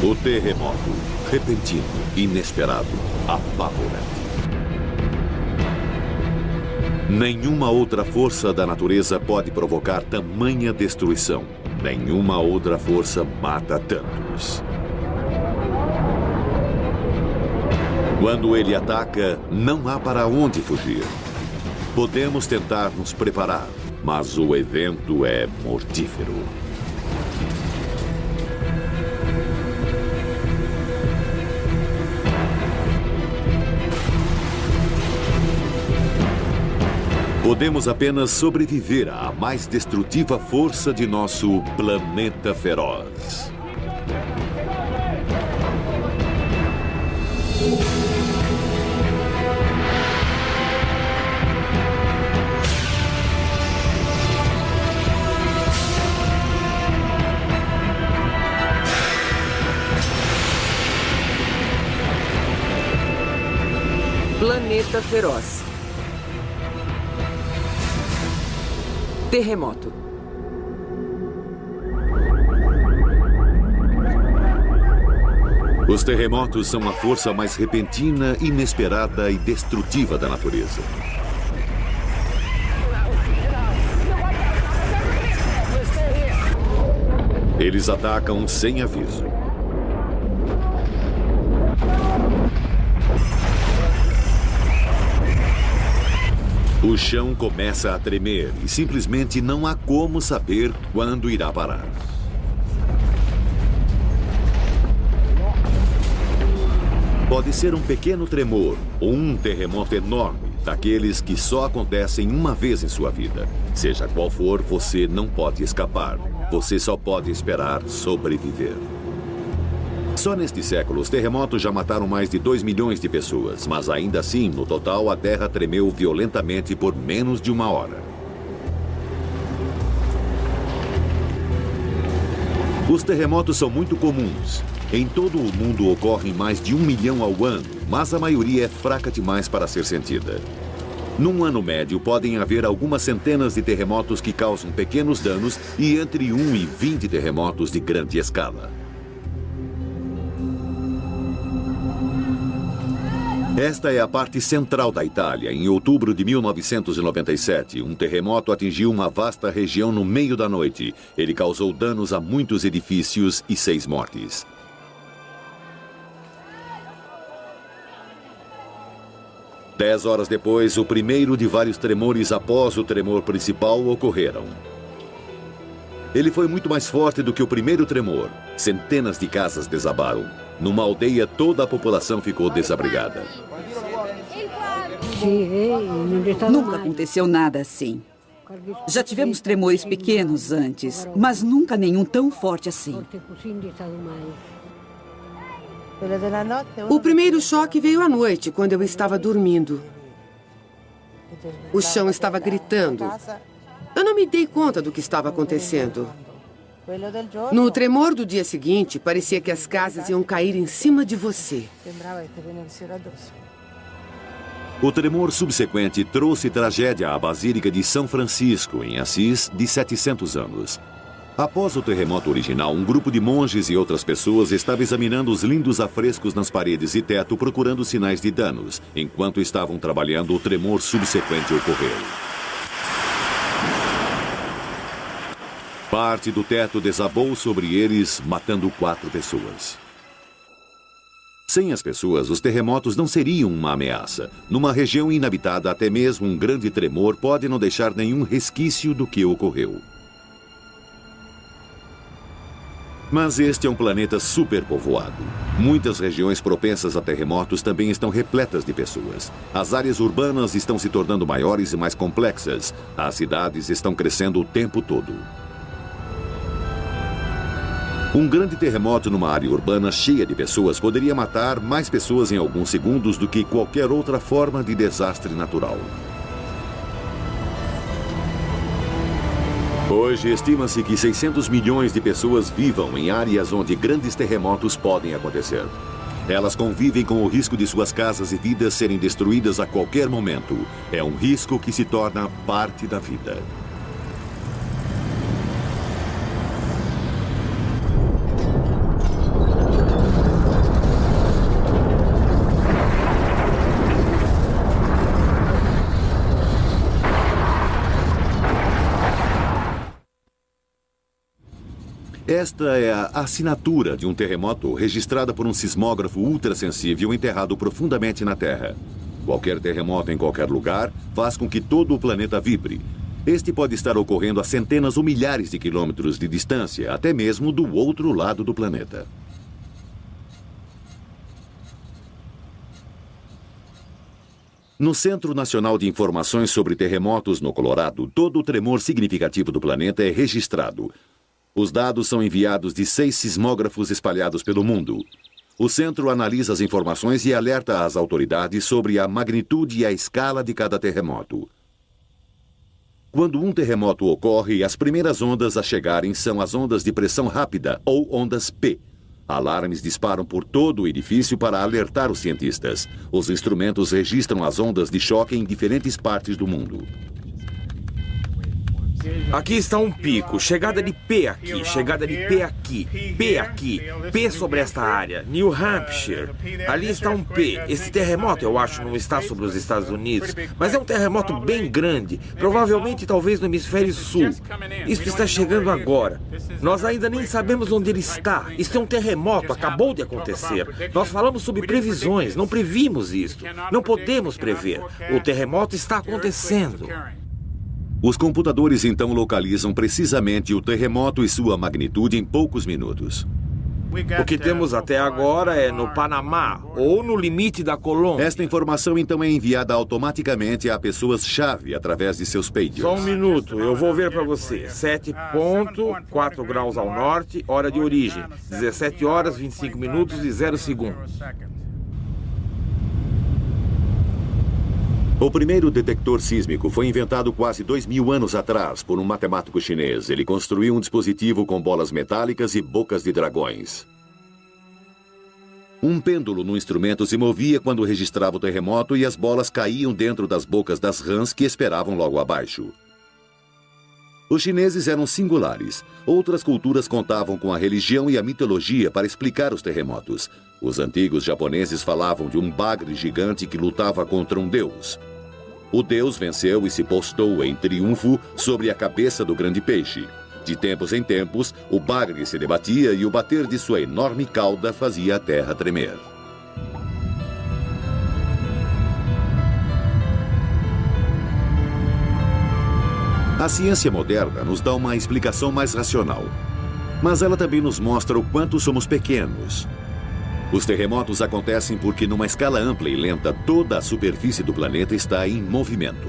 O terremoto, repentino, inesperado, apavorante. Nenhuma outra força da natureza pode provocar tamanha destruição. Nenhuma outra força mata tantos. Quando ele ataca, não há para onde fugir. Podemos tentar nos preparar, mas o evento é mortífero. Podemos apenas sobreviver à mais destrutiva força de nosso planeta feroz. Planeta feroz. Terremoto. Os terremotos são a força mais repentina, inesperada e destrutiva da natureza. Eles atacam sem aviso. O chão começa a tremer e simplesmente não há como saber quando irá parar. Pode ser um pequeno tremor ou um terremoto enorme, daqueles que só acontecem uma vez em sua vida. Seja qual for, você não pode escapar. Você só pode esperar sobreviver. Só neste século, os terremotos já mataram mais de 2 milhões de pessoas, mas ainda assim, no total, a Terra tremeu violentamente por menos de 1 hora. Os terremotos são muito comuns. Em todo o mundo ocorrem mais de 1 milhão ao ano, mas a maioria é fraca demais para ser sentida. Num ano médio, podem haver algumas centenas de terremotos que causam pequenos danos e entre 1 e 20 terremotos de grande escala. Esta é a parte central da Itália. Em outubro de 1997, um terremoto atingiu uma vasta região no meio da noite. Ele causou danos a muitos edifícios e 6 mortes. Dez horas depois, o primeiro de vários tremores após o tremor principal ocorreram. Ele foi muito mais forte do que o primeiro tremor. Centenas de casas desabaram. Numa aldeia, toda a população ficou desabrigada. Nunca aconteceu nada assim. Já tivemos tremores pequenos antes, mas nunca nenhum tão forte assim. O primeiro choque veio à noite, quando eu estava dormindo. O chão estava gritando. Eu não me dei conta do que estava acontecendo. No tremor do dia seguinte, parecia que as casas iam cair em cima de você. O tremor subsequente trouxe tragédia à Basílica de São Francisco, em Assis, de 700 anos. Após o terremoto original, um grupo de monges e outras pessoas estava examinando os lindos afrescos nas paredes e teto, procurando sinais de danos. Enquanto estavam trabalhando, o tremor subsequente ocorreu. Parte do teto desabou sobre eles, matando 4 pessoas. Sem as pessoas, os terremotos não seriam uma ameaça. Numa região inabitada, até mesmo um grande tremor pode não deixar nenhum resquício do que ocorreu. Mas este é um planeta superpovoado. Muitas regiões propensas a terremotos também estão repletas de pessoas. As áreas urbanas estão se tornando maiores e mais complexas. As cidades estão crescendo o tempo todo. Um grande terremoto numa área urbana cheia de pessoas poderia matar mais pessoas em alguns segundos do que qualquer outra forma de desastre natural. Hoje, estima-se que 600 milhões de pessoas vivam em áreas onde grandes terremotos podem acontecer. Elas convivem com o risco de suas casas e vidas serem destruídas a qualquer momento. É um risco que se torna parte da vida. Esta é a assinatura de um terremoto registrada por um sismógrafo ultrassensível enterrado profundamente na Terra. Qualquer terremoto em qualquer lugar faz com que todo o planeta vibre. Este pode estar ocorrendo a centenas ou milhares de quilômetros de distância, até mesmo do outro lado do planeta. No Centro Nacional de Informações sobre Terremotos no Colorado, todo o tremor significativo do planeta é registrado. Os dados são enviados de 6 sismógrafos espalhados pelo mundo. O centro analisa as informações e alerta as autoridades sobre a magnitude e a escala de cada terremoto. Quando um terremoto ocorre, as primeiras ondas a chegarem são as ondas de pressão rápida, ou ondas P. Alarmes disparam por todo o edifício para alertar os cientistas. Os instrumentos registram as ondas de choque em diferentes partes do mundo. Aqui está um pico, chegada de P aqui, chegada de P aqui, P aqui, P sobre esta área, New Hampshire. Ali está um P. Esse terremoto, eu acho, não está sobre os Estados Unidos, mas é um terremoto bem grande, provavelmente talvez no hemisfério sul. Isso está chegando agora. Nós ainda nem sabemos onde ele está. Isso é um terremoto, acabou de acontecer. Nós falamos sobre previsões, não previmos isto. Não podemos prever. O terremoto está acontecendo. Os computadores então localizam precisamente o terremoto e sua magnitude em poucos minutos. O que temos até agora é no Panamá ou no limite da Colômbia. Esta informação então é enviada automaticamente a pessoas-chave através de seus pagers. Só um minuto, eu vou ver para você. 7,4 graus ao norte, hora de origem. 17 horas, 25 minutos e 0 segundos. O primeiro detector sísmico foi inventado quase 2.000 anos atrás por um matemático chinês. Ele construiu um dispositivo com bolas metálicas e bocas de dragões. Um pêndulo no instrumento se movia quando registrava o terremoto e as bolas caíam dentro das bocas das rãs que esperavam logo abaixo. Os chineses eram singulares. Outras culturas contavam com a religião e a mitologia para explicar os terremotos. Os antigos japoneses falavam de um bagre gigante que lutava contra um deus. O deus venceu e se postou em triunfo sobre a cabeça do grande peixe. De tempos em tempos, o bagre se debatia e o bater de sua enorme cauda fazia a terra tremer. A ciência moderna nos dá uma explicação mais racional, mas ela também nos mostra o quanto somos pequenos. Os terremotos acontecem porque, numa escala ampla e lenta, toda a superfície do planeta está em movimento.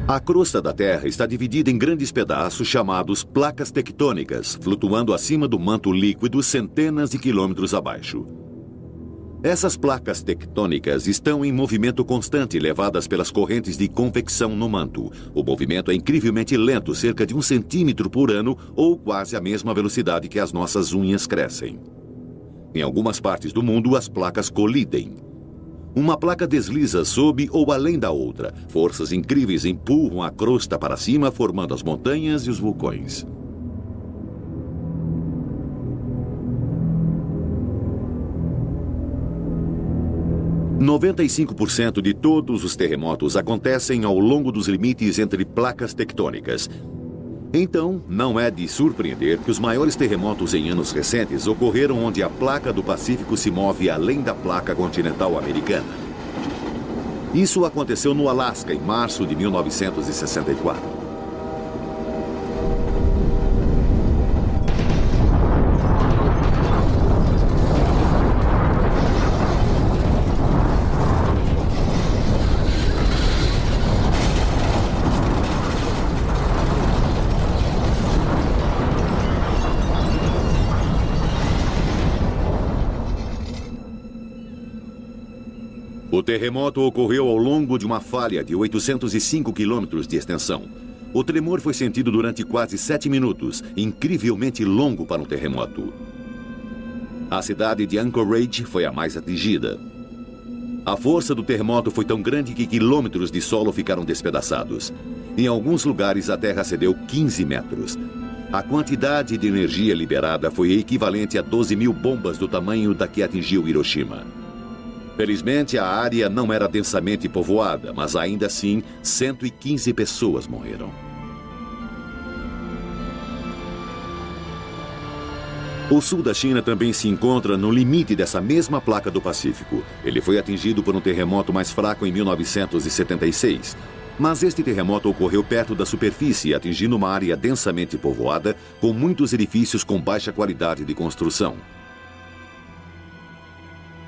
A crosta da Terra está dividida em grandes pedaços chamados placas tectônicas, flutuando acima do manto líquido centenas de quilômetros abaixo. Essas placas tectônicas estão em movimento constante, levadas pelas correntes de convecção no manto. O movimento é incrivelmente lento, cerca de 1 centímetro por ano, ou quase a mesma velocidade que as nossas unhas crescem. Em algumas partes do mundo, as placas colidem. Uma placa desliza sob ou além da outra. Forças incríveis empurram a crosta para cima, formando as montanhas e os vulcões. « 95% de todos os terremotos acontecem ao longo dos limites entre placas tectônicas. Então, não é de surpreender que os maiores terremotos em anos recentes ocorreram onde a placa do Pacífico se move além da placa continental americana. Isso aconteceu no Alasca em março de 1964. O terremoto ocorreu ao longo de uma falha de 805 quilômetros de extensão. O tremor foi sentido durante quase 7 minutos, incrivelmente longo para um terremoto. A cidade de Anchorage foi a mais atingida. A força do terremoto foi tão grande que quilômetros de solo ficaram despedaçados. Em alguns lugares, a terra cedeu 15 metros. A quantidade de energia liberada foi equivalente a 12.000 bombas do tamanho da que atingiu Hiroshima. Felizmente, a área não era densamente povoada, mas ainda assim, 115 pessoas morreram. O sul da China também se encontra no limite dessa mesma placa do Pacífico. Ele foi atingido por um terremoto mais fraco em 1976. Mas este terremoto ocorreu perto da superfície, atingindo uma área densamente povoada, com muitos edifícios com baixa qualidade de construção.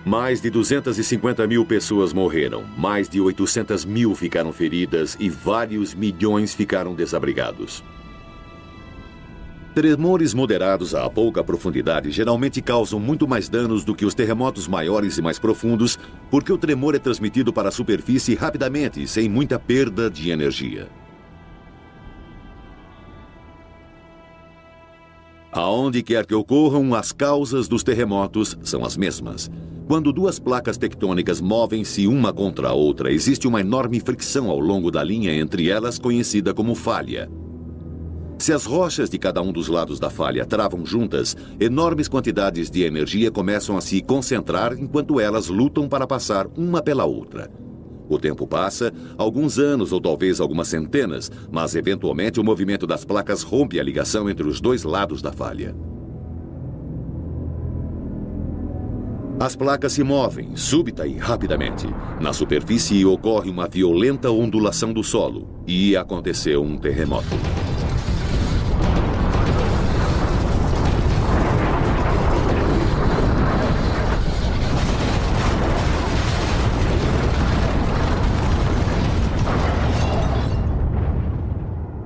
Mais de 250 mil pessoas morreram, mais de 800 mil ficaram feridas e vários milhões ficaram desabrigados. Tremores moderados a pouca profundidade geralmente causam muito mais danos do que os terremotos maiores e mais profundos, porque o tremor é transmitido para a superfície rapidamente, sem muita perda de energia. Aonde quer que ocorram, as causas dos terremotos são as mesmas. Quando duas placas tectônicas movem-se uma contra a outra, existe uma enorme fricção ao longo da linha entre elas, conhecida como falha. Se as rochas de cada um dos lados da falha travam juntas, enormes quantidades de energia começam a se concentrar enquanto elas lutam para passar uma pela outra. O tempo passa, alguns anos ou talvez algumas centenas, mas eventualmente o movimento das placas rompe a ligação entre os dois lados da falha. As placas se movem, súbita e rapidamente. Na superfície ocorre uma violenta ondulação do solo e aconteceu um terremoto.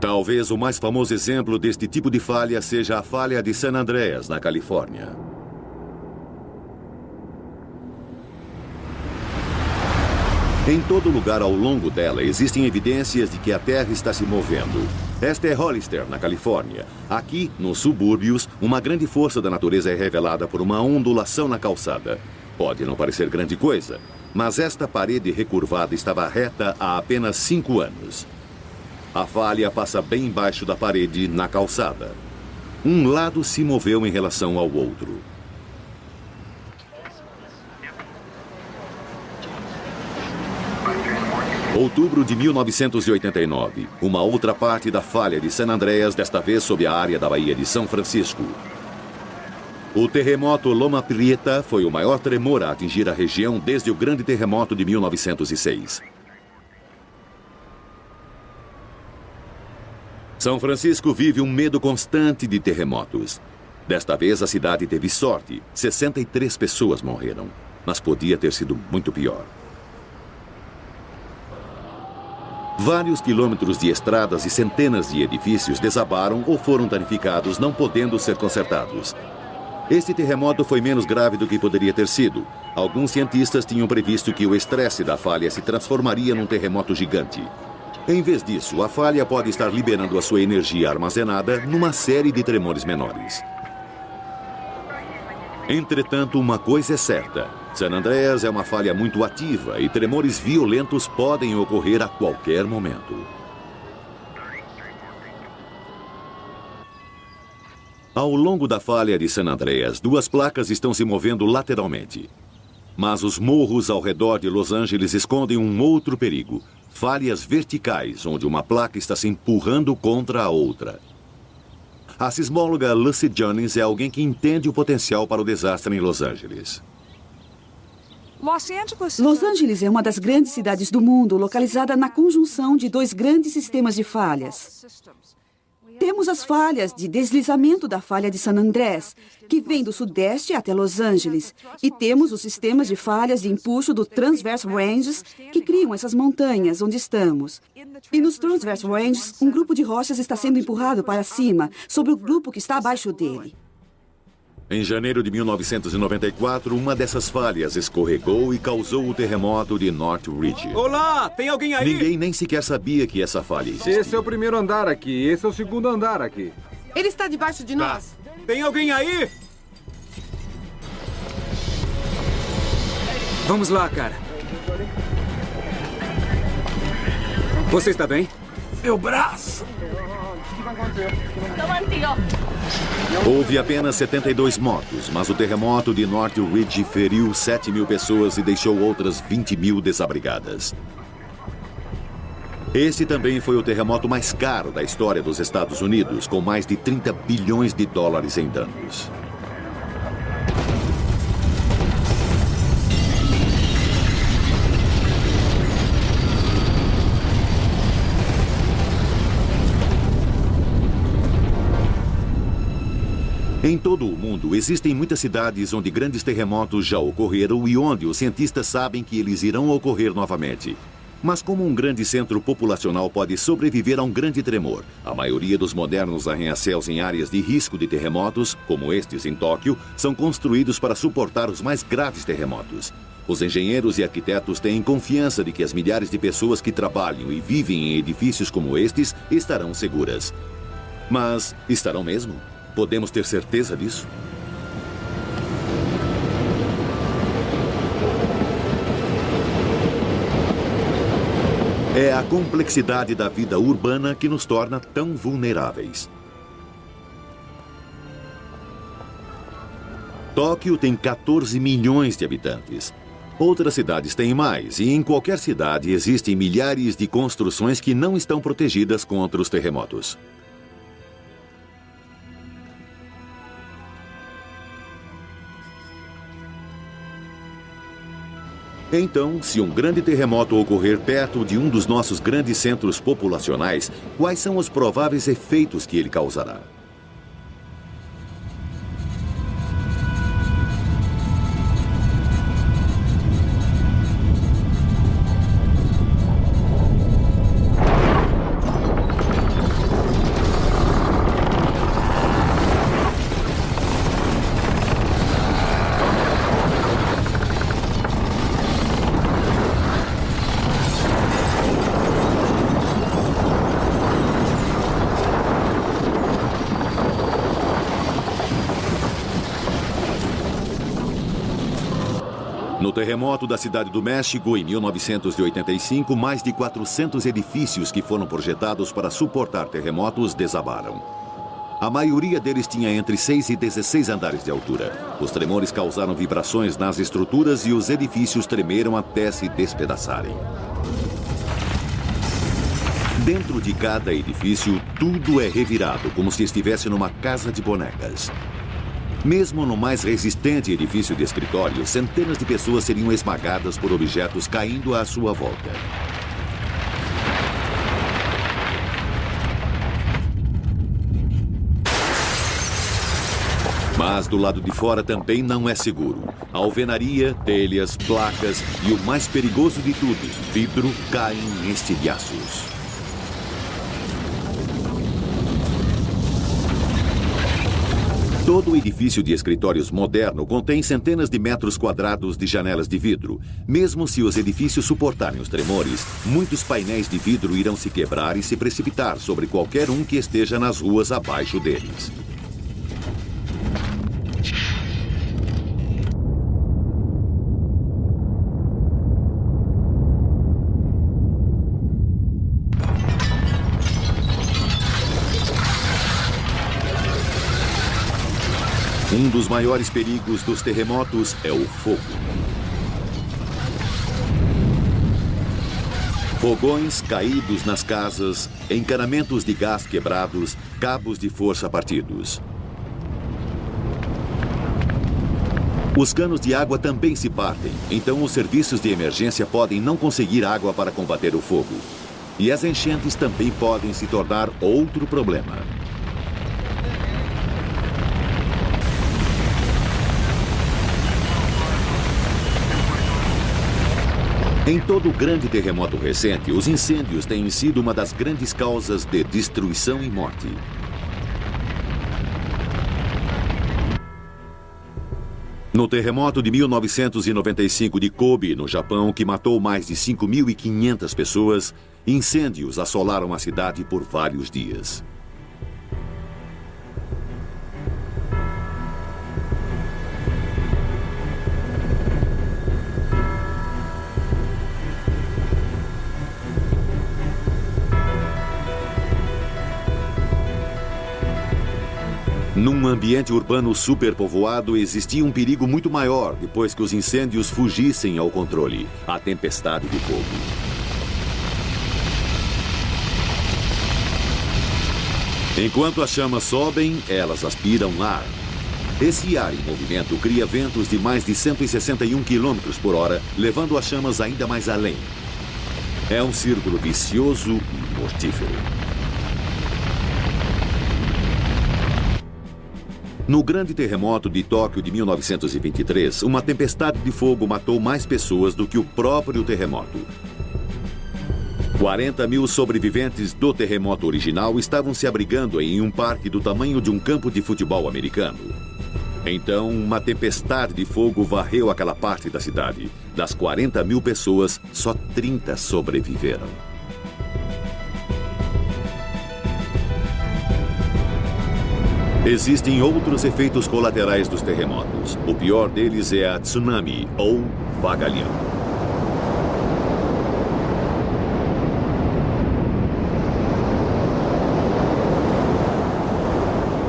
Talvez o mais famoso exemplo deste tipo de falha seja a falha de San Andreas, na Califórnia. Em todo lugar ao longo dela existem evidências de que a Terra está se movendo. Esta é Hollister, na Califórnia. Aqui, nos subúrbios, uma grande força da natureza é revelada por uma ondulação na calçada. Pode não parecer grande coisa, mas esta parede recurvada estava reta há apenas 5 anos. A falha passa bem embaixo da parede, na calçada. Um lado se moveu em relação ao outro. Outubro de 1989. Uma outra parte da falha de San Andreas, desta vez sob a área da Baía de São Francisco. O terremoto Loma Prieta foi o maior tremor a atingir a região desde o grande terremoto de 1906. São Francisco vive um medo constante de terremotos. Desta vez a cidade teve sorte. 63 pessoas morreram, mas podia ter sido muito pior. Vários quilômetros de estradas e centenas de edifícios desabaram ou foram danificados, não podendo ser consertados. Este terremoto foi menos grave do que poderia ter sido. Alguns cientistas tinham previsto que o estresse da falha se transformaria num terremoto gigante. Em vez disso, a falha pode estar liberando a sua energia armazenada numa série de tremores menores. Entretanto, uma coisa é certa. San Andreas é uma falha muito ativa e tremores violentos podem ocorrer a qualquer momento. Ao longo da falha de San Andreas, duas placas estão se movendo lateralmente. Mas os morros ao redor de Los Angeles escondem um outro perigo. Falhas verticais, onde uma placa está se empurrando contra a outra. A sismóloga Lucy Jennings é alguém que entende o potencial para o desastre em Los Angeles. Los Angeles é uma das grandes cidades do mundo, localizada na conjunção de dois grandes sistemas de falhas. Temos as falhas de deslizamento da falha de San Andrés, que vem do sudeste até Los Angeles. E temos os sistemas de falhas de empuxo do Transverse Ranges, que criam essas montanhas onde estamos. E nos Transverse Ranges, um grupo de rochas está sendo empurrado para cima, sobre o grupo que está abaixo dele. Em janeiro de 1994, uma dessas falhas escorregou e causou o terremoto de North Ridge. Olá, tem alguém aí? Ninguém nem sequer sabia que essa falha existia. Esse é o primeiro andar aqui, esse é o segundo andar aqui. Ele está debaixo de nós. Tem alguém aí? Vamos lá, cara. Você está bem? Meu braço! Houve apenas 72 mortos, mas o terremoto de North Ridge feriu 7 mil pessoas e deixou outras 20 mil desabrigadas. Esse também foi o terremoto mais caro da história dos Estados Unidos, com mais de 30 bilhões de dólares em danos. Em todo o mundo, existem muitas cidades onde grandes terremotos já ocorreram e onde os cientistas sabem que eles irão ocorrer novamente. Mas como um grande centro populacional pode sobreviver a um grande tremor? A maioria dos modernos arranha-céus em áreas de risco de terremotos, como estes em Tóquio, são construídos para suportar os mais graves terremotos. Os engenheiros e arquitetos têm confiança de que as milhares de pessoas que trabalham e vivem em edifícios como estes estarão seguras. Mas estarão mesmo? Podemos ter certeza disso? É a complexidade da vida urbana que nos torna tão vulneráveis. Tóquio tem 14 milhões de habitantes. Outras cidades têm mais, e em qualquer cidade existem milhares de construções que não estão protegidas contra os terremotos. Então, se um grande terremoto ocorrer perto de um dos nossos grandes centros populacionais, quais são os prováveis efeitos que ele causará? No terremoto da Cidade do México, em 1985, mais de 400 edifícios que foram projetados para suportar terremotos desabaram. A maioria deles tinha entre 6 e 16 andares de altura. Os tremores causaram vibrações nas estruturas e os edifícios tremeram até se despedaçarem. Dentro de cada edifício, tudo é revirado, como se estivesse numa casa de bonecas. Mesmo no mais resistente edifício de escritório, centenas de pessoas seriam esmagadas por objetos caindo à sua volta. Mas do lado de fora também não é seguro. A alvenaria, telhas, placas e o mais perigoso de tudo, vidro, caem em estilhaços. Todo o edifício de escritórios moderno contém centenas de metros quadrados de janelas de vidro. Mesmo se os edifícios suportarem os tremores, muitos painéis de vidro irão se quebrar e se precipitar sobre qualquer um que esteja nas ruas abaixo deles. Um dos maiores perigos dos terremotos é o fogo. Fogões caídos nas casas, encanamentos de gás quebrados, cabos de força partidos. Os canos de água também se partem, então os serviços de emergência podem não conseguir água para combater o fogo. E as enchentes também podem se tornar outro problema. Em todo grande terremoto recente, os incêndios têm sido uma das grandes causas de destruição e morte. No terremoto de 1995 de Kobe, no Japão, que matou mais de 5.500 pessoas, incêndios assolaram a cidade por vários dias. Num ambiente urbano superpovoado, existia um perigo muito maior depois que os incêndios fugissem ao controle: a tempestade de fogo. Enquanto as chamas sobem, elas aspiram ar. Esse ar em movimento cria ventos de mais de 161 km por hora, levando as chamas ainda mais além. É um círculo vicioso e mortífero. No grande terremoto de Tóquio de 1923, uma tempestade de fogo matou mais pessoas do que o próprio terremoto. 40 mil sobreviventes do terremoto original estavam se abrigando em um parque do tamanho de um campo de futebol americano. Então, uma tempestade de fogo varreu aquela parte da cidade. Das 40 mil pessoas, só 30 sobreviveram. Existem outros efeitos colaterais dos terremotos. O pior deles é a tsunami, ou vagalhão.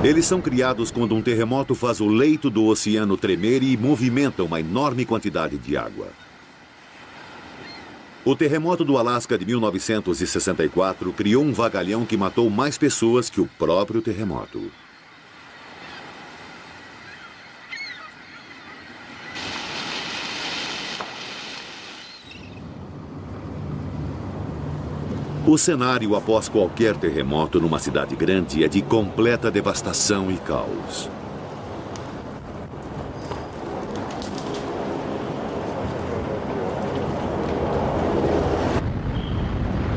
Eles são criados quando um terremoto faz o leito do oceano tremer e movimenta uma enorme quantidade de água. O terremoto do Alasca de 1964 criou um vagalhão que matou mais pessoas que o próprio terremoto. O cenário após qualquer terremoto numa cidade grande é de completa devastação e caos.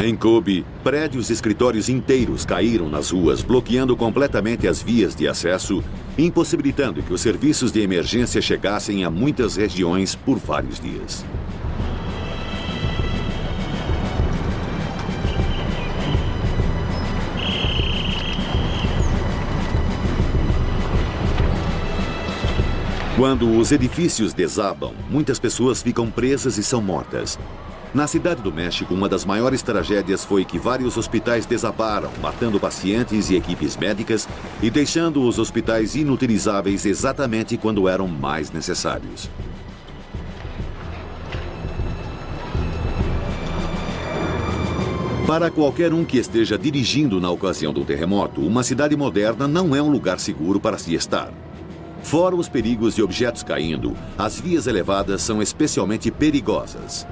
Em Kobe, prédios e escritórios inteiros caíram nas ruas, bloqueando completamente as vias de acesso, impossibilitando que os serviços de emergência chegassem a muitas regiões por vários dias. Quando os edifícios desabam, muitas pessoas ficam presas e são mortas. Na Cidade do México, uma das maiores tragédias foi que vários hospitais desabaram, matando pacientes e equipes médicas e deixando os hospitais inutilizáveis exatamente quando eram mais necessários. Para qualquer um que esteja dirigindo na ocasião de um terremoto, uma cidade moderna não é um lugar seguro para se estar. Fora os perigos de objetos caindo, as vias elevadas são especialmente perigosas.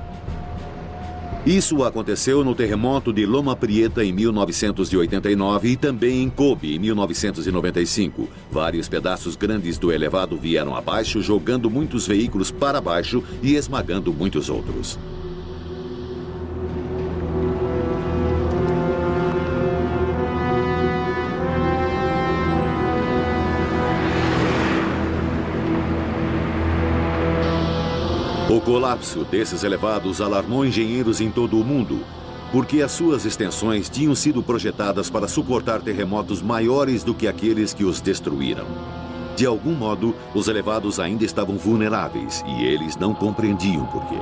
Isso aconteceu no terremoto de Loma Prieta em 1989 e também em Kobe em 1995. Vários pedaços grandes do elevado vieram abaixo, jogando muitos veículos para baixo e esmagando muitos outros. O colapso desses elevados alarmou engenheiros em todo o mundo, porque as suas extensões tinham sido projetadas para suportar terremotos maiores do que aqueles que os destruíram. De algum modo, os elevados ainda estavam vulneráveis e eles não compreendiam por quê.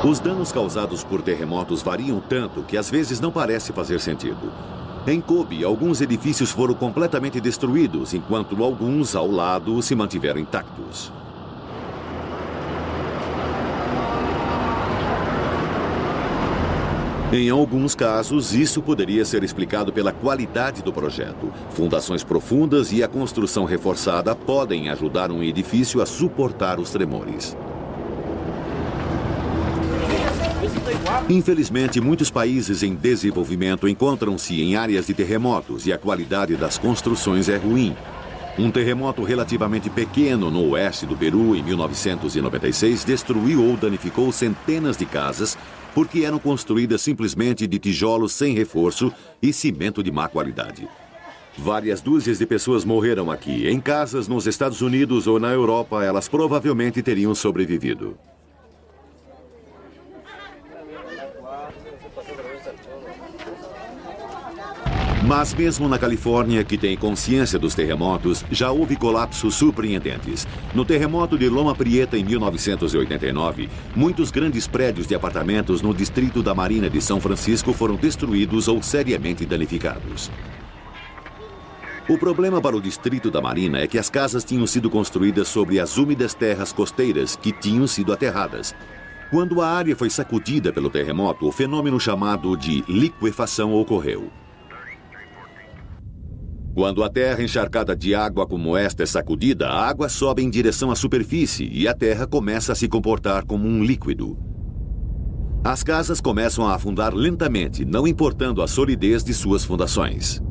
Os danos causados por terremotos variam tanto que às vezes não parece fazer sentido. Em Kobe, alguns edifícios foram completamente destruídos, enquanto alguns ao lado se mantiveram intactos. Em alguns casos, isso poderia ser explicado pela qualidade do projeto. Fundações profundas e a construção reforçada podem ajudar um edifício a suportar os tremores. Infelizmente, muitos países em desenvolvimento encontram-se em áreas de terremotos e a qualidade das construções é ruim. Um terremoto relativamente pequeno no oeste do Peru, em 1996, destruiu ou danificou centenas de casas porque eram construídas simplesmente de tijolos sem reforço e cimento de má qualidade. Várias dúzias de pessoas morreram aqui. Em casas nos Estados Unidos ou na Europa, elas provavelmente teriam sobrevivido. Mas mesmo na Califórnia, que tem consciência dos terremotos, já houve colapsos surpreendentes. No terremoto de Loma Prieta, em 1989, muitos grandes prédios de apartamentos no distrito da Marina de São Francisco foram destruídos ou seriamente danificados. O problema para o distrito da Marina é que as casas tinham sido construídas sobre as úmidas terras costeiras que tinham sido aterradas. Quando a área foi sacudida pelo terremoto, o fenômeno chamado de liquefação ocorreu. Quando a terra encharcada de água como esta é sacudida, a água sobe em direção à superfície e a terra começa a se comportar como um líquido. As casas começam a afundar lentamente, não importando a solidez de suas fundações.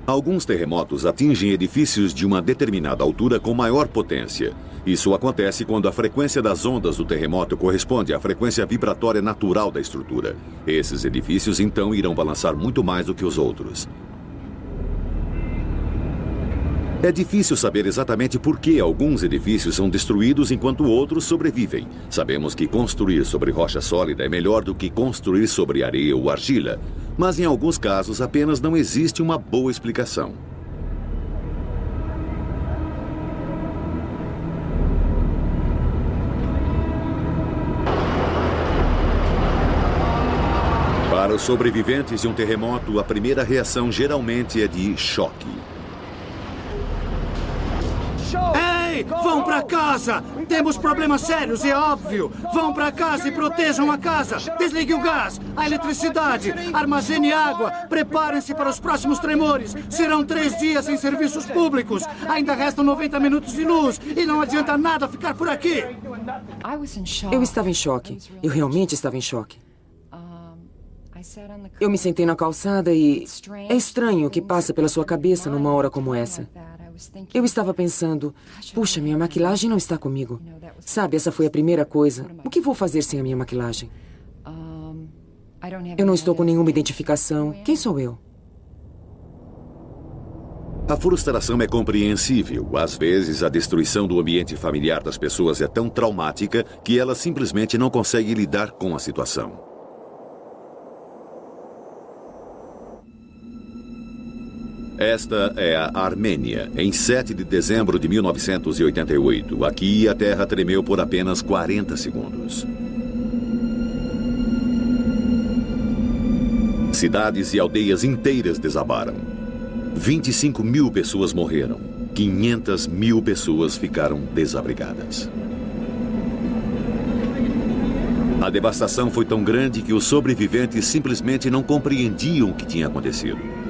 Alguns terremotos atingem edifícios de uma determinada altura com maior potência. Isso acontece quando a frequência das ondas do terremoto corresponde à frequência vibratória natural da estrutura. Esses edifícios, então, irão balançar muito mais do que os outros. É difícil saber exatamente por que alguns edifícios são destruídos enquanto outros sobrevivem. Sabemos que construir sobre rocha sólida é melhor do que construir sobre areia ou argila, mas em alguns casos apenas não existe uma boa explicação. Para os sobreviventes de um terremoto, a primeira reação geralmente é de choque. Ei, vão pra casa! Temos problemas sérios, é óbvio! Vão pra casa e protejam a casa! Desligue o gás, a eletricidade, armazene água, preparem-se para os próximos tremores! Serão 3 dias sem serviços públicos! Ainda restam 90 minutos de luz e não adianta nada ficar por aqui! Eu estava em choque. Eu realmente estava em choque. Eu me sentei na calçada e... É estranho o que passa pela sua cabeça numa hora como essa. Eu estava pensando, puxa, minha maquilagem não está comigo. Sabe, essa foi a primeira coisa. O que vou fazer sem a minha maquilagem? Eu não estou com nenhuma identificação. Quem sou eu? A frustração é compreensível. Às vezes, a destruição do ambiente familiar das pessoas é tão traumática que elas simplesmente não conseguem lidar com a situação. Esta é a Armênia, em 7 de dezembro de 1988. Aqui, a terra tremeu por apenas 40 segundos. Cidades e aldeias inteiras desabaram. 25 mil pessoas morreram. 500 mil pessoas ficaram desabrigadas. A devastação foi tão grande que os sobreviventes simplesmente não compreendiam o que tinha acontecido.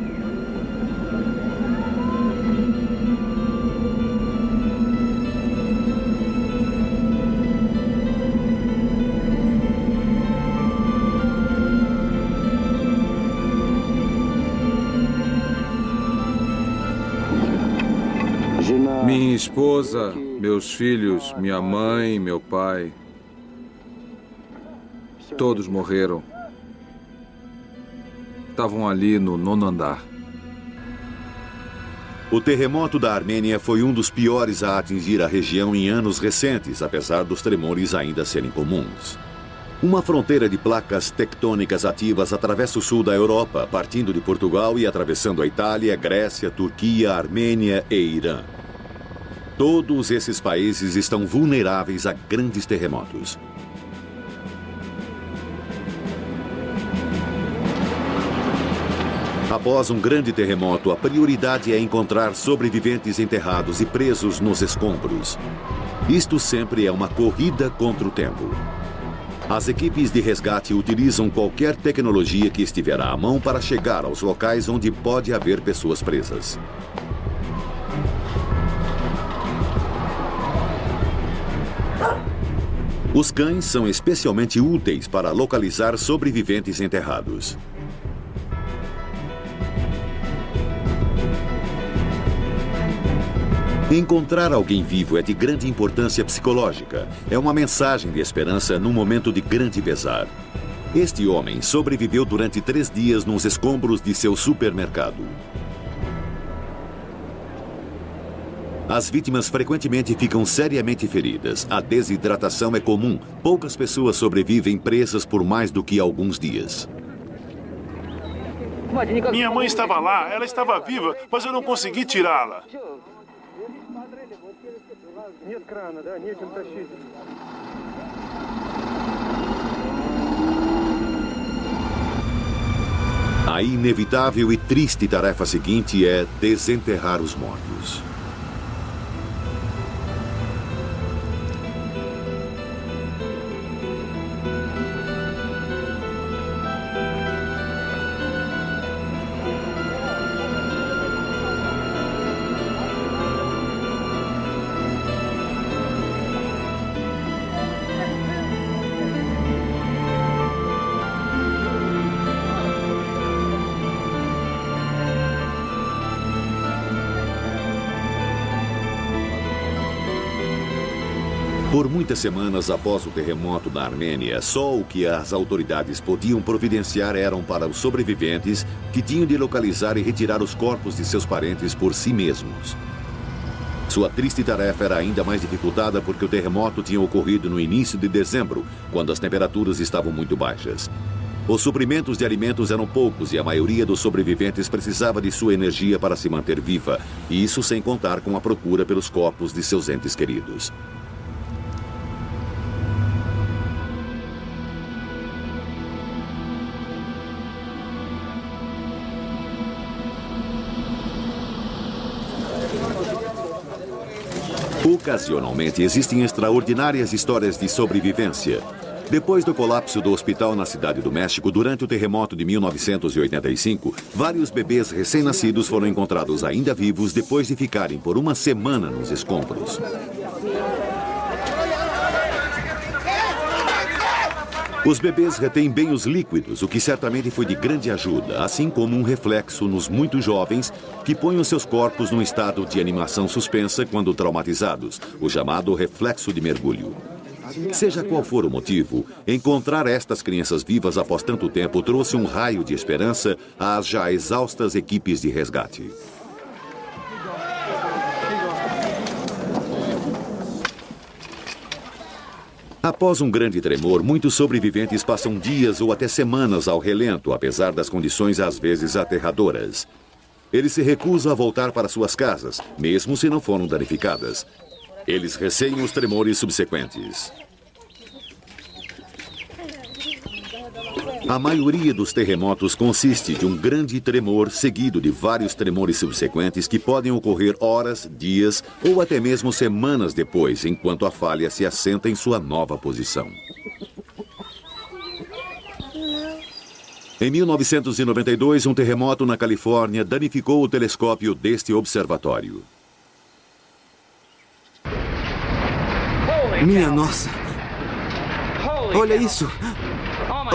Minha esposa, meus filhos, minha mãe, meu pai, todos morreram. Estavam ali no 9º andar. O terremoto da Armênia foi um dos piores a atingir a região em anos recentes, apesar dos tremores ainda serem comuns. Uma fronteira de placas tectônicas ativas atravessa o sul da Europa, partindo de Portugal e atravessando a Itália, Grécia, Turquia, Armênia e Irã. Todos esses países estão vulneráveis a grandes terremotos. Após um grande terremoto, a prioridade é encontrar sobreviventes enterrados e presos nos escombros. Isto sempre é uma corrida contra o tempo. As equipes de resgate utilizam qualquer tecnologia que estiver à mão para chegar aos locais onde pode haver pessoas presas. Os cães são especialmente úteis para localizar sobreviventes enterrados. Encontrar alguém vivo é de grande importância psicológica. É uma mensagem de esperança num momento de grande pesar. Este homem sobreviveu durante 3 dias nos escombros de seu supermercado. As vítimas frequentemente ficam seriamente feridas. A desidratação é comum. Poucas pessoas sobrevivem presas por mais do que alguns dias. Minha mãe estava lá, ela estava viva, mas eu não consegui tirá-la. A inevitável e triste tarefa seguinte é desenterrar os mortos. Por muitas semanas após o terremoto na Armênia, só o que as autoridades podiam providenciar eram para os sobreviventes que tinham de localizar e retirar os corpos de seus parentes por si mesmos. Sua triste tarefa era ainda mais dificultada porque o terremoto tinha ocorrido no início de dezembro, quando as temperaturas estavam muito baixas. Os suprimentos de alimentos eram poucos e a maioria dos sobreviventes precisava de sua energia para se manter viva, e isso sem contar com a procura pelos corpos de seus entes queridos. Ocasionalmente existem extraordinárias histórias de sobrevivência. Depois do colapso do hospital na Cidade do México, durante o terremoto de 1985, vários bebês recém-nascidos foram encontrados ainda vivos depois de ficarem por uma semana nos escombros. Os bebês retêm bem os líquidos, o que certamente foi de grande ajuda, assim como um reflexo nos muito jovens que põem os seus corpos num estado de animação suspensa quando traumatizados, o chamado reflexo de mergulho. Seja qual for o motivo, encontrar estas crianças vivas após tanto tempo trouxe um raio de esperança às já exaustas equipes de resgate. Após um grande tremor, muitos sobreviventes passam dias ou até semanas ao relento, apesar das condições às vezes aterradoras. Eles se recusam a voltar para suas casas, mesmo se não foram danificadas. Eles receiam os tremores subsequentes. A maioria dos terremotos consiste de um grande tremor seguido de vários tremores subsequentes que podem ocorrer horas, dias ou até mesmo semanas depois, enquanto a falha se assenta em sua nova posição. Em 1992, um terremoto na Califórnia danificou o telescópio deste observatório. Minha nossa! Olha isso!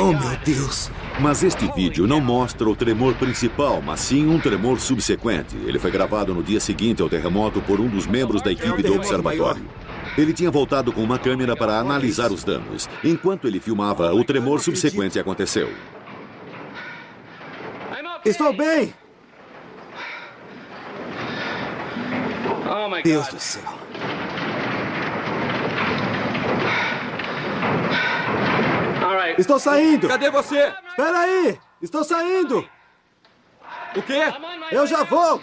Oh, meu Deus! Mas este vídeo não mostra o tremor principal, mas sim um tremor subsequente. Ele foi gravado no dia seguinte ao terremoto por um dos membros da equipe do observatório. Ele tinha voltado com uma câmera para analisar os danos. Enquanto ele filmava, o tremor subsequente aconteceu. Estou bem! Deus do céu! Estou saindo! Cadê você? Espera aí! Estou saindo! O quê? Eu já vou!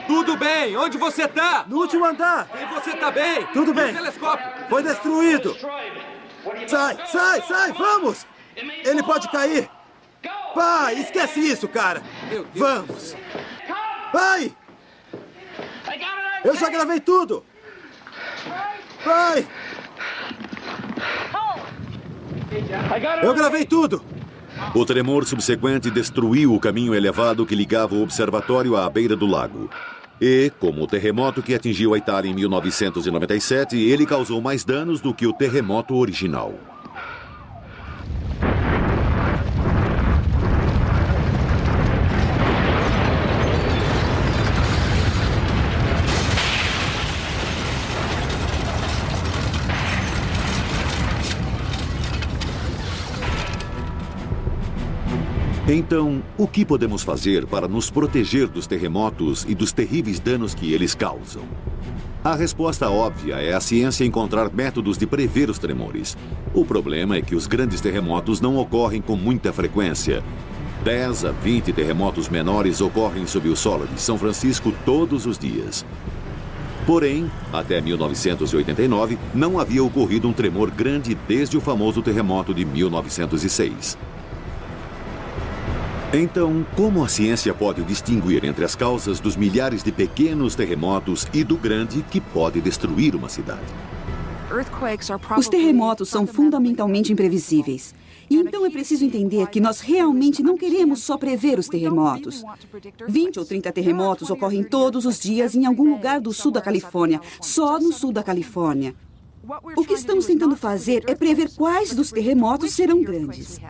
Tudo bem! Onde você tá? No último andar! E você tá bem? Tudo bem! E o telescópio? Foi destruído! Sai, sai, sai! Vamos! Ele pode cair! Vai! Esquece isso, cara! Vamos! Vai! Eu já gravei tudo! Vai! Eu gravei tudo! O tremor subsequente destruiu o caminho elevado que ligava o observatório à beira do lago. E, como o terremoto que atingiu a Itália em 1997, ele causou mais danos do que o terremoto original. Então, o que podemos fazer para nos proteger dos terremotos e dos terríveis danos que eles causam? A resposta óbvia é a ciência encontrar métodos de prever os tremores. O problema é que os grandes terremotos não ocorrem com muita frequência. 10 a 20 terremotos menores ocorrem sob o solo de São Francisco todos os dias. Porém, até 1989, não havia ocorrido um tremor grande desde o famoso terremoto de 1906. Então, como a ciência pode distinguir entre as causas dos milhares de pequenos terremotos e do grande que pode destruir uma cidade? Os terremotos são fundamentalmente imprevisíveis. E então é preciso entender que nós realmente não queremos só prever os terremotos. 20 ou 30 terremotos ocorrem todos os dias em algum lugar do sul da Califórnia, só no sul da Califórnia. O que estamos tentando fazer é prever quais dos terremotos serão grandes.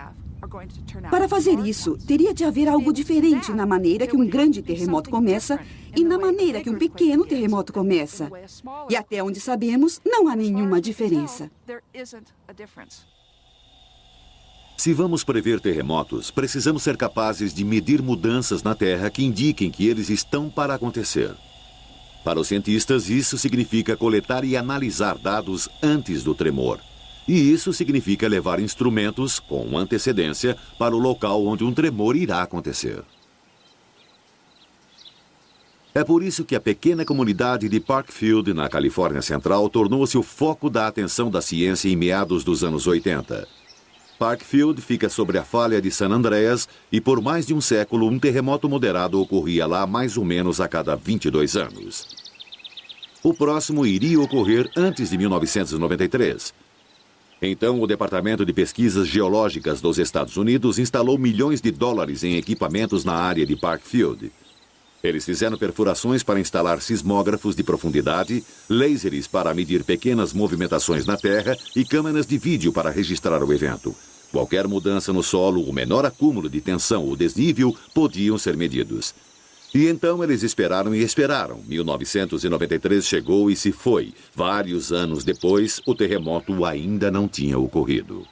Para fazer isso, teria de haver algo diferente na maneira que um grande terremoto começa e na maneira que um pequeno terremoto começa. E até onde sabemos, não há nenhuma diferença. Se vamos prever terremotos, precisamos ser capazes de medir mudanças na Terra que indiquem que eles estão para acontecer. Para os cientistas, isso significa coletar e analisar dados antes do tremor. E isso significa levar instrumentos com antecedência para o local onde um tremor irá acontecer. É por isso que a pequena comunidade de Parkfield, na Califórnia Central, tornou-se o foco da atenção da ciência em meados dos anos 80. Parkfield fica sobre a falha de San Andreas e por mais de um século um terremoto moderado ocorria lá mais ou menos a cada 22 anos. O próximo iria ocorrer antes de 1993. Então, o Departamento de Pesquisas Geológicas dos Estados Unidos instalou milhões de dólares em equipamentos na área de Parkfield. Eles fizeram perfurações para instalar sismógrafos de profundidade, lasers para medir pequenas movimentações na Terra e câmeras de vídeo para registrar o evento. Qualquer mudança no solo, o menor acúmulo de tensão ou desnível podiam ser medidos. E então eles esperaram e esperaram. 1993 chegou e se foi. Vários anos depois, o terremoto ainda não tinha ocorrido.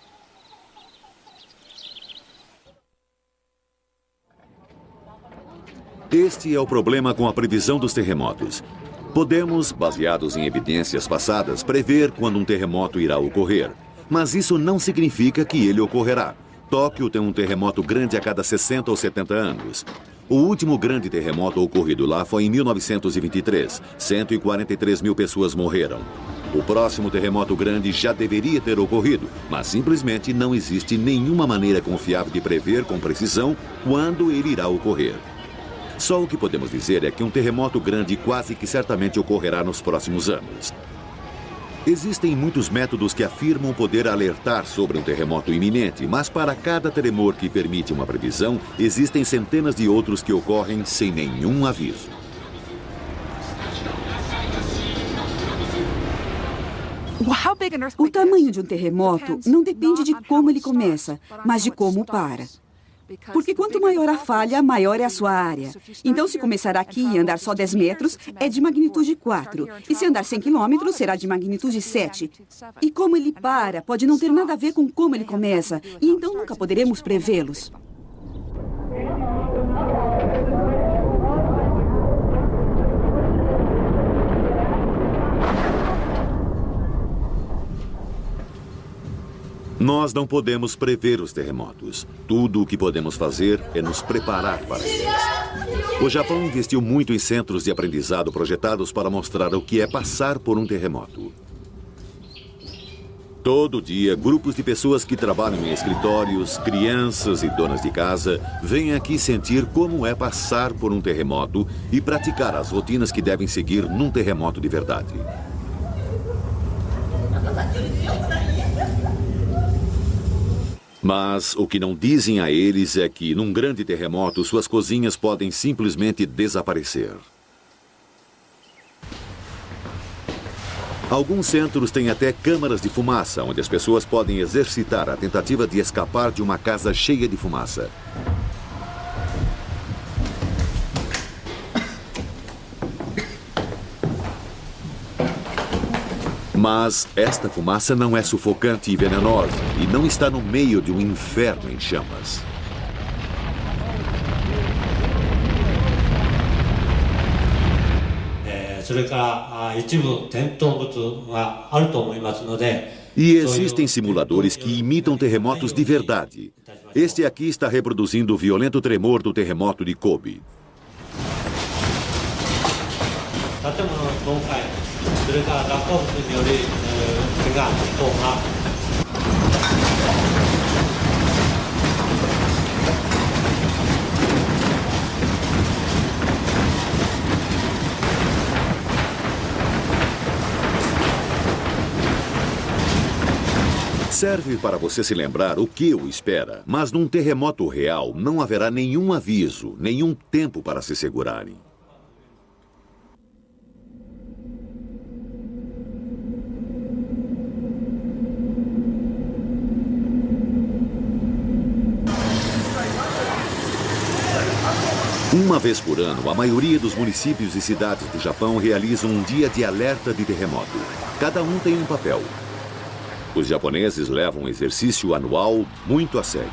Este é o problema com a previsão dos terremotos. Podemos, baseados em evidências passadas, prever quando um terremoto irá ocorrer. Mas isso não significa que ele ocorrerá. Tóquio tem um terremoto grande a cada 60 ou 70 anos. O último grande terremoto ocorrido lá foi em 1923. 143 mil pessoas morreram. O próximo terremoto grande já deveria ter ocorrido, mas simplesmente não existe nenhuma maneira confiável de prever com precisão quando ele irá ocorrer. Só o que podemos dizer é que um terremoto grande quase que certamente ocorrerá nos próximos anos. Existem muitos métodos que afirmam poder alertar sobre um terremoto iminente, mas para cada tremor que permite uma previsão, existem centenas de outros que ocorrem sem nenhum aviso. O tamanho de um terremoto não depende de como ele começa, mas de como para. Porque quanto maior a falha, maior é a sua área. Então, se começar aqui e andar só 10 metros, é de magnitude 4. E se andar 100 quilômetros, será de magnitude 7. E como ele para, pode não ter nada a ver com como ele começa. E então nunca poderemos prevê-los. Nós não podemos prever os terremotos. Tudo o que podemos fazer é nos preparar para eles. O Japão investiu muito em centros de aprendizado projetados para mostrar o que é passar por um terremoto. Todo dia, grupos de pessoas que trabalham em escritórios, crianças e donas de casa, vêm aqui sentir como é passar por um terremoto e praticar as rotinas que devem seguir num terremoto de verdade. Mas o que não dizem a eles é que, num grande terremoto, suas cozinhas podem simplesmente desaparecer. Alguns centros têm até câmaras de fumaça, onde as pessoas podem exercitar a tentativa de escapar de uma casa cheia de fumaça. Mas esta fumaça não é sufocante e venenosa e não está no meio de um inferno em chamas. E existem simuladores que imitam terremotos de verdade. Este aqui está reproduzindo o violento tremor do terremoto de Kobe. Serve para você se lembrar o que o espera, mas num terremoto real não haverá nenhum aviso, nenhum tempo para se segurarem. Uma vez por ano, a maioria dos municípios e cidades do Japão realizam um dia de alerta de terremoto. Cada um tem um papel. Os japoneses levam o exercício anual muito a sério.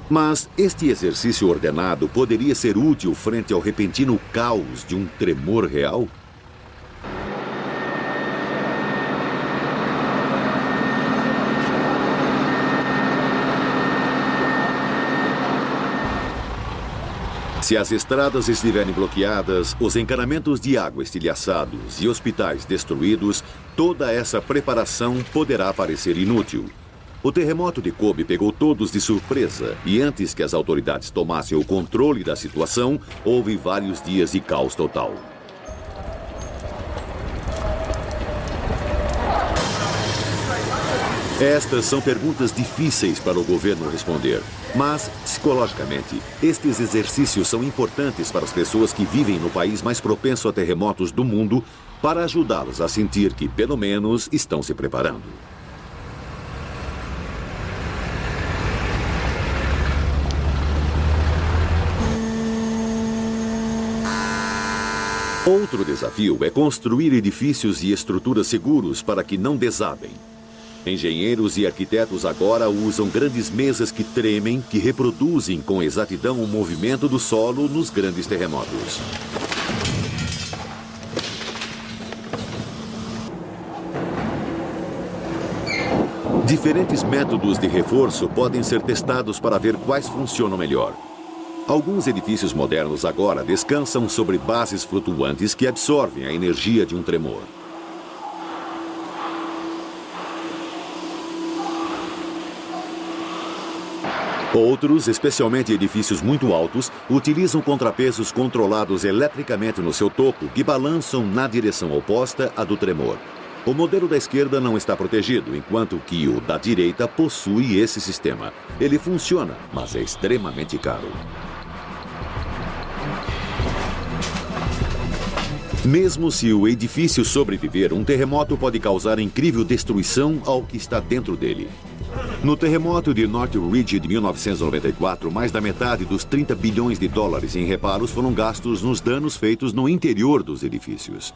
Mas este exercício ordenado poderia ser útil frente ao repentino caos de um tremor real? Se as estradas estiverem bloqueadas, os encanamentos de água estilhaçados e hospitais destruídos, toda essa preparação poderá parecer inútil. O terremoto de Kobe pegou todos de surpresa e antes que as autoridades tomassem o controle da situação, houve vários dias de caos total. Estas são perguntas difíceis para o governo responder, mas, psicologicamente, estes exercícios são importantes para as pessoas que vivem no país mais propenso a terremotos do mundo, para ajudá-los a sentir que, pelo menos, estão se preparando. Outro desafio é construir edifícios e estruturas seguros para que não desabem. Engenheiros e arquitetos agora usam grandes mesas que tremem, que reproduzem com exatidão o movimento do solo nos grandes terremotos. Diferentes métodos de reforço podem ser testados para ver quais funcionam melhor. Alguns edifícios modernos agora descansam sobre bases flutuantes que absorvem a energia de um tremor. Outros, especialmente edifícios muito altos, utilizam contrapesos controlados eletricamente no seu topo que balançam na direção oposta à do tremor. O modelo da esquerda não está protegido, enquanto que o da direita possui esse sistema. Ele funciona, mas é extremamente caro. Mesmo se o edifício sobreviver, um terremoto pode causar incrível destruição ao que está dentro dele. No terremoto de Northridge de 1994, mais da metade dos 30 bilhões de dólares em reparos foram gastos nos danos feitos no interior dos edifícios.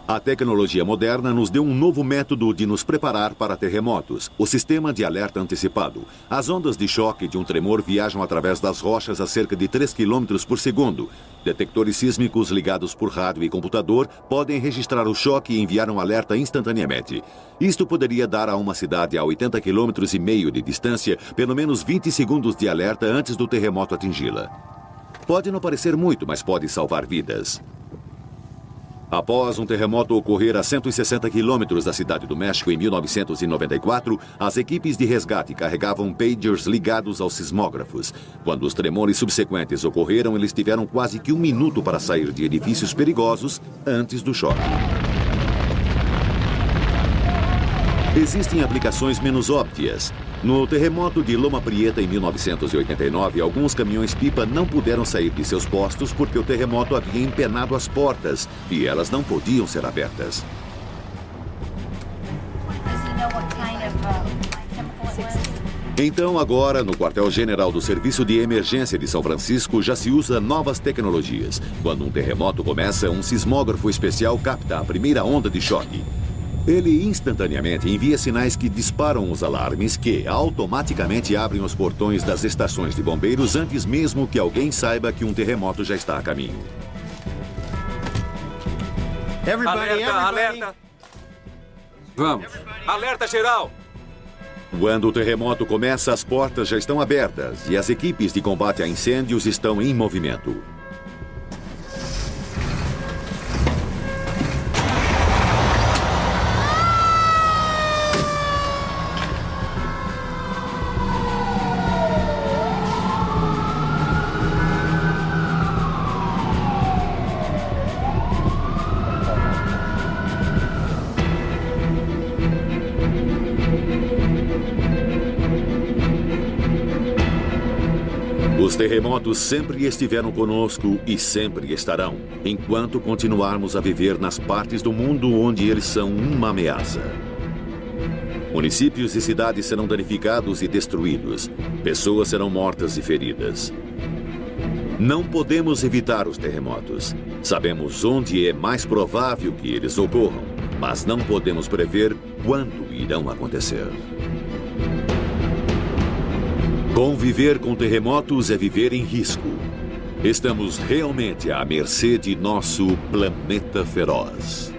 A tecnologia moderna nos deu um novo método de nos preparar para terremotos, o sistema de alerta antecipado. As ondas de choque de um tremor viajam através das rochas a cerca de 3 km por segundo. Detectores sísmicos ligados por rádio e computador podem registrar o choque e enviar um alerta instantaneamente. Isto poderia dar a uma cidade a 80,5 km de distância pelo menos 20 segundos de alerta antes do terremoto atingi-la. Pode não parecer muito, mas pode salvar vidas. Após um terremoto ocorrer a 160 quilômetros da cidade do México em 1994, as equipes de resgate carregavam pagers ligados aos sismógrafos. Quando os tremores subsequentes ocorreram, eles tiveram quase que 1 minuto para sair de edifícios perigosos antes do choque. Existem aplicações menos óbvias. No terremoto de Loma Prieta em 1989, alguns caminhões-pipa não puderam sair de seus postos porque o terremoto havia empenado as portas e elas não podiam ser abertas. Então, agora, no quartel-general do Serviço de Emergência de São Francisco, já se usa novas tecnologias. Quando um terremoto começa, um sismógrafo especial capta a primeira onda de choque. Ele instantaneamente envia sinais que disparam os alarmes que automaticamente abrem os portões das estações de bombeiros antes mesmo que alguém saiba que um terremoto já está a caminho. Alerta, alerta! Vamos. Alerta geral! Quando o terremoto começa, as portas já estão abertas e as equipes de combate a incêndios estão em movimento. Os terremotos sempre estiveram conosco e sempre estarão, enquanto continuarmos a viver nas partes do mundo onde eles são uma ameaça. Municípios e cidades serão danificados e destruídos. Pessoas serão mortas e feridas. Não podemos evitar os terremotos. Sabemos onde é mais provável que eles ocorram, mas não podemos prever quando irão acontecer. Conviver com terremotos é viver em risco. Estamos realmente à mercê de nosso planeta feroz.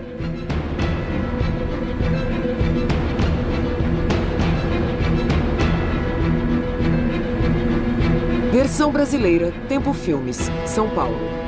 Versão brasileira, Tempo Filmes, São Paulo.